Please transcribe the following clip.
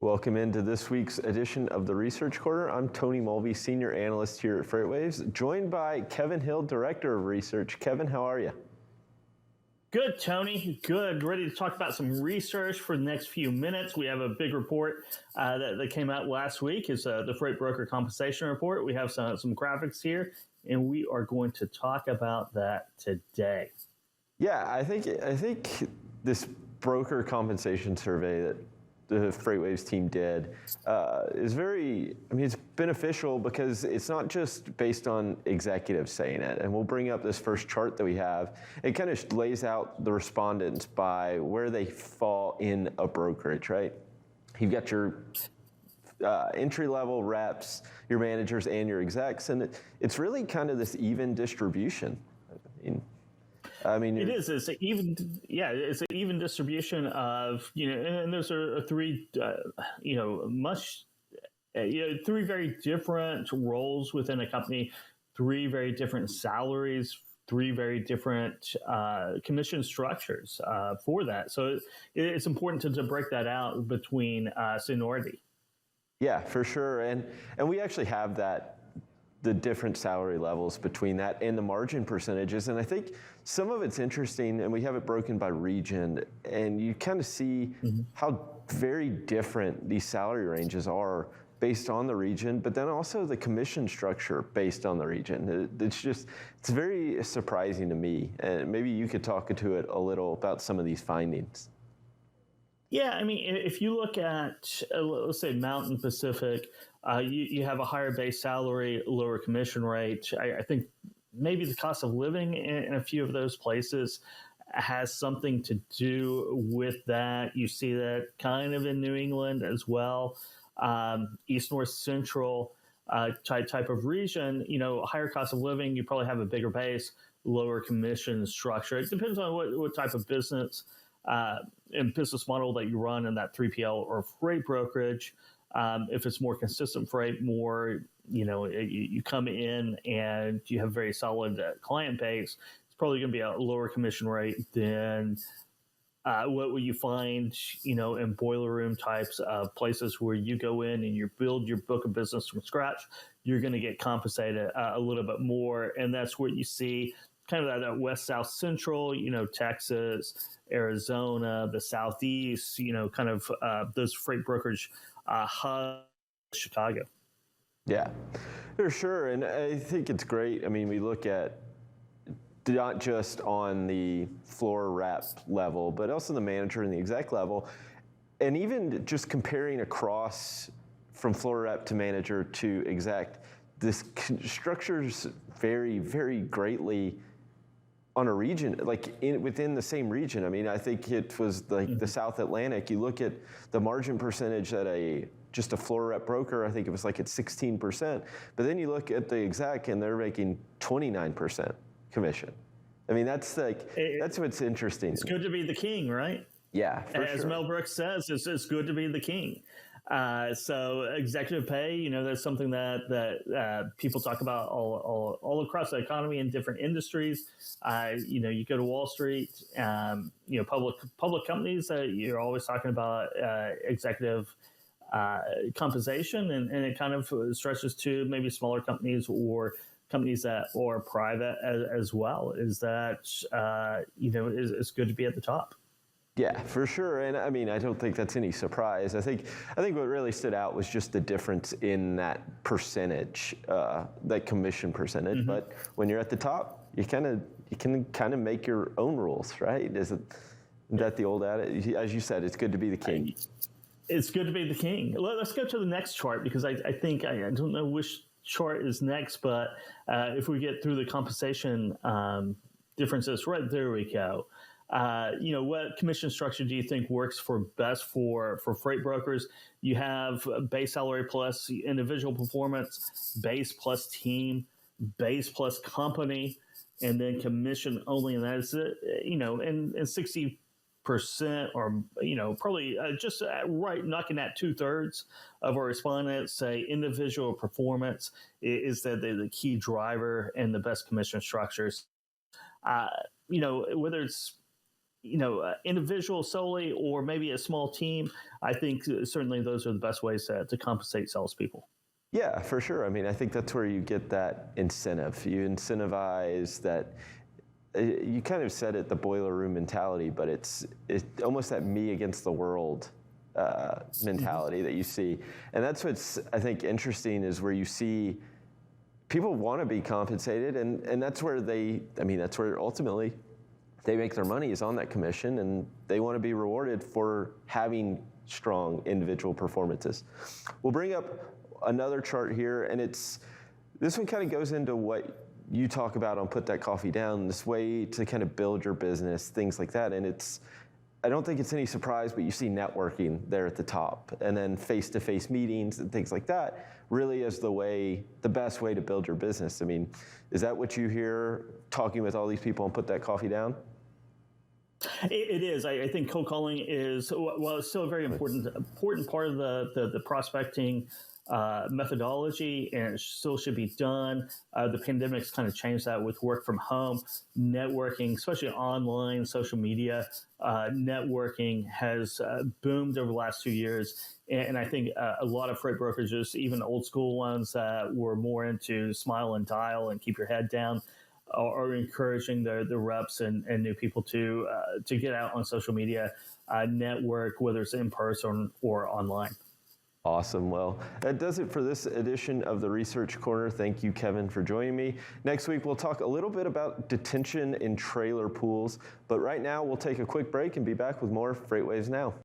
Welcome into this week's edition of the Research Corner. I'm Tony Mulvey, Senior Analyst here at FreightWaves, joined by Kevin Hill, Director of Research. Kevin, how are you? Good, Tony. Good. Ready to talk about some research for the next few minutes. We have a big report that came out last week. It's the Freight Broker Compensation Report. We have some graphics here, and we are going to talk about that today. Yeah, I think this broker compensation survey that the FreightWaves team did is it's beneficial because it's not just based on executives saying it. And we'll bring up this first chart that we have. It kind of lays out the respondents by where they fall in a brokerage, right? You've got your entry-level reps, your managers, and your execs, and it's really kind of this even distribution. It is. It's an even distribution of, and those are three, three very different roles within a company, three very different salaries, three very different commission structures for that. So it's important to break that out between seniority. Yeah, for sure. And we actually have the different salary levels between that and the margin percentages. And I think some of it's interesting, and we have it broken by region, and you kind of see how very different these salary ranges are based on the region, but then also the commission structure based on the region. It's very surprising to me. And maybe you could talk to it a little about some of these findings. Yeah, if you look at, let's say, Mountain Pacific, you have a higher base salary, lower commission rate. I think maybe the cost of living in a few of those places has something to do with that. You see that kind of in New England as well. East, North, Central type of region, higher cost of living, you probably have a bigger base, lower commission structure. It depends on what type of business and business model that you run in that 3PL or freight brokerage. If it's more consistent freight, you come in and you have very solid client base, it's probably going to be a lower commission rate than what you find, in boiler room types of places where you go in and you build your book of business from scratch. You're going to get compensated a little bit more, and that's what you see. Kind of that west, south, central, Texas, Arizona, the southeast, kind of those freight brokerage hubs, Chicago. Yeah, for sure. And I think it's great. We look at not just on the floor rep level, but also the manager and the exec level. And even just comparing across from floor rep to manager to exec, this structures vary very greatly on a region, within the same region. I think it was the South Atlantic. You look at the margin percentage at just a floor rep broker, I think it was at 16%. But then you look at the exec and they're making 29% commission. That's what's interesting. It's good to be the king, right? Yeah, for As sure. Mel Brooks says, it's good to be the king. So executive pay, that's something that people talk about all across the economy in different industries. You go to Wall Street, public companies, you're always talking about executive compensation, and it kind of stretches to maybe smaller companies or companies that are private as well. Is that it's good to be at the top. Yeah, for sure. And I don't think that's any surprise. I think what really stood out was just the difference in that percentage, that commission percentage. But when you're at the top, you can kind of make your own rules, right? Isn't that the old adage? As you said, it's good to be the king. It's good to be the king. Let's go to the next chart, because I think I don't know which chart is next, but if we get through the compensation differences, right, there we go. What commission structure do you think works best for freight brokers? You have base salary plus individual performance, base plus team, base plus company, and then commission only. And that is it, and 60% or, probably just right knocking at 2/3 of our respondents say individual performance is the key driver and the best commission structures. Whether it's individual solely or maybe a small team, I think certainly those are the best ways to compensate salespeople. Yeah, for sure. I mean, I think that's where you get that incentive. You incentivize that. You kind of said it, the boiler room mentality, but it's almost that me against the world mentality that you see. And that's what's, I think, interesting is where you see people want to be compensated, and that's where that's where ultimately they make their money is on that commission, and they want to be rewarded for having strong individual performances. We'll bring up another chart here, and this one kind of goes into what you talk about on Put That Coffee Down, this way to kind of build your business, things like that. And I don't think it's any surprise, but you see networking there at the top, and then face-to-face meetings and things like that really is the best way to build your business. I mean, is that what you hear talking with all these people on Put That Coffee Down? It is. I think cold calling is, well, it's still a very important part of the prospecting methodology, and it still should be done. The pandemic's kind of changed that with work from home. Networking, especially online, social media, networking has boomed over the last 2 years. And I think a lot of freight brokerages, even old school ones that were more into smile and dial and keep your head down, are encouraging the reps and new people to get out on social media, network, whether it's in person or online. Awesome. Well, that does it for this edition of the Research Corner. Thank you, Kevin, for joining me. Next week, we'll talk a little bit about detention in trailer pools. But right now, we'll take a quick break and be back with more FreightWaves Now.